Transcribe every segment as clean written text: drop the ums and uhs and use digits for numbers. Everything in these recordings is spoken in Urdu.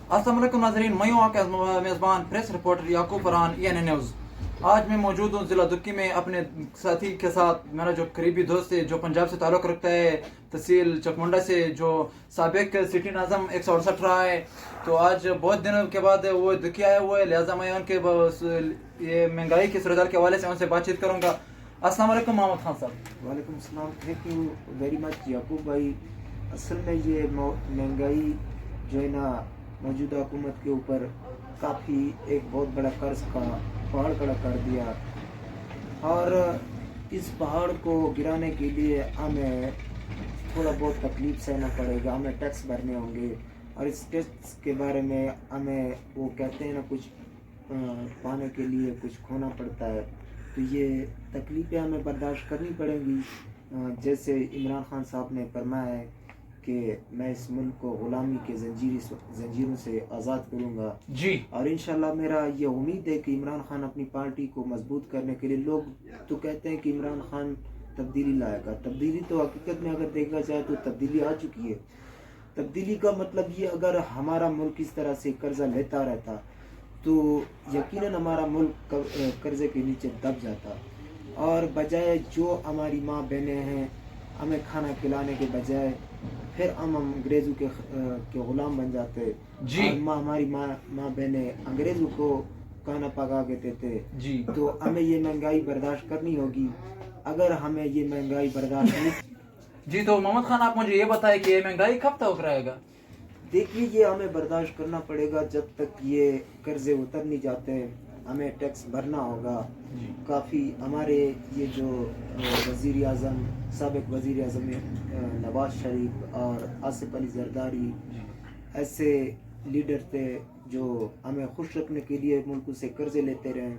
السلام علیکم ناظرین، میں ہوں آپ کا میزبان پریس رپورٹر یعقوب فرحان EN نیوز۔ آج میں موجود ہوں ضلع دکی میں اپنے ساتھی کے ساتھ، میرا جو قریبی دوست ہے جو پنجاب سے تعلق رکھتا ہے، تحصیل چکمنڈا سے، جو سابق سٹی ناظم 168 رہا ہے۔ تو آج بہت دنوں کے بعد وہ دکی آیا ہوا ہے، لہٰذا میں ان کے یہ مہنگائی کی صورتحال کے حوالے سے ان سے بات چیت کروں گا۔ السلام علیکم محمد خان صاحب۔ وعلیکم السلام، تھینک یو ویری مچ یعقوب بھائی۔ اصل میں یہ مہنگائی جو ہے نا موجودہ حکومت کے اوپر کافی ایک بہت بڑا قرض کا پہاڑ کھڑا کر دیا، اور اس پہاڑ کو گرانے کے لیے ہمیں تھوڑا بہت تکلیف سہنا پڑے گا، ہمیں ٹیکس بھرنے ہوں گے، اور اس ٹیکس کے بارے میں ہمیں وہ کہتے ہیں نا کچھ پانے کے لیے کچھ کھونا پڑتا ہے، تو یہ تکلیفیں ہمیں برداشت کرنی پڑیں گی۔ جیسے عمران خان صاحب نے فرمایا ہے کہ میں اس ملک کو غلامی کے زنجیروں سے آزاد کروں گا جی، اور انشاءاللہ میرا یہ امید ہے کہ عمران خان اپنی پارٹی کو مضبوط کرنے کے لیے، لوگ تو کہتے ہیں کہ عمران خان تبدیلی لائے گا، تبدیلی تو حقیقت میں اگر دیکھا جائے تو تبدیلی آ چکی ہے۔ تبدیلی کا مطلب یہ، اگر ہمارا ملک اس طرح سے قرضہ لیتا رہتا تو یقیناً ہمارا ملک قرضے کے نیچے دب جاتا، اور بجائے جو ہماری ماں بہنیں ہیں ہمیں کھانا کھلانے کے بجائے پھر ہم انگریزوں کے غلام بن جاتے، جی، اور ہماری ماں بہنیں انگریزوں کو کھانا پکا کے دیتے، جی، تو ہمیں یہ مہنگائی برداشت کرنی ہوگی۔ اگر ہمیں یہ مہنگائی برداشت نہیں، جی، تو محمد خان آپ مجھے یہ بتائیں کہ یہ مہنگائی کب تک رہے گا؟ دیکھیے یہ ہمیں برداشت کرنا پڑے گا جب تک یہ قرضے اتر نہیں جاتے، ہمیں ٹیکس بھرنا ہوگا۔ جی، کافی ہمارے یہ جو وزیر اعظم، سابق وزیر اعظم نواز شریف اور آصف علی زرداری، ایسے لیڈر تھے جو ہمیں خوش رکھنے کے لیے ملکوں سے قرضے لیتے رہے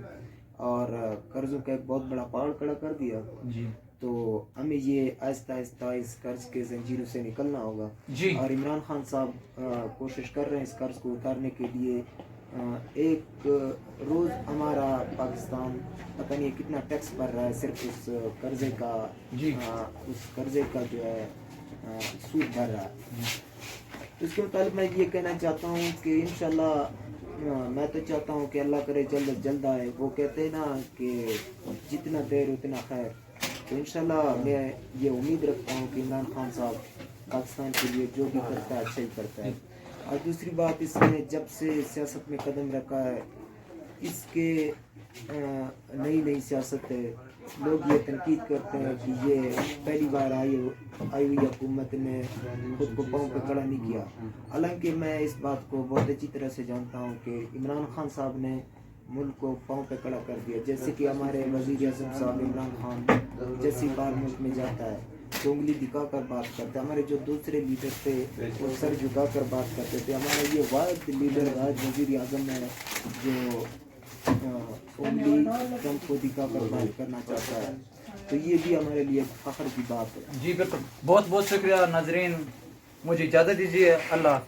اور قرضوں کا ایک بہت بڑا پہاڑ کھڑا کر دیا، جی، تو ہمیں یہ آہستہ آہستہ اس قرض کے زنجیروں سے نکلنا ہوگا۔ جی، اور عمران خان صاحب کوشش کر رہے ہیں اس قرض کو اتارنے کے لیے۔ ایک روز ہمارا پاکستان پتہ نہیں کتنا ٹیکس بھر رہا ہے صرف اس قرضے کا، جی، اس قرضے کا جو ہے سود بھر رہا ہے۔ اس کے متعلق میں یہ کہنا چاہتا ہوں کہ انشاءاللہ میں تو چاہتا ہوں کہ اللہ کرے جلد از جلد آئے، وہ کہتے ہیں نا کہ جتنا دیر اتنا خیر، تو انشاءاللہ میں یہ امید رکھتا ہوں کہ عمران خان صاحب پاکستان کے لیے جو بھی کرتا ہے اچھا ہی کرتا ہے۔ اور دوسری بات، اس نے جب سے سیاست میں قدم رکھا ہے، اس کے نئی سیاست ہے، لوگ یہ تنقید کرتے ہیں کہ یہ پہلی بار آئی ہوئی حکومت نے خود کو پاؤں پہ کھڑا نہیں کیا، حالانکہ میں اس بات کو بہت اچھی طرح سے جانتا ہوں کہ عمران خان صاحب نے ملک کو پاؤں پہ کھڑا کر دیا۔ جیسے کہ ہمارے وزیر اعظم صاحب عمران خان جیسی بار ملک میں جاتا ہے تو انگلی دکھا کر بات کرتا ہے، ہمارے جو دوسرے لیڈر تھے وہ سر جھکا کر بات کرتے تھے، ہمارا یہ واحد لیڈر، واحد وزیر اعظم ہے جو انگلی ٹرمپ کو دکھا کر بات کرنا چاہتا ہے، تو یہ بھی ہمارے لیے فخر کی بات ہے۔ جی بالکل، بہت بہت شکریہ ناظرین، مجھے اجازت دیجیے، اللہ حافظ۔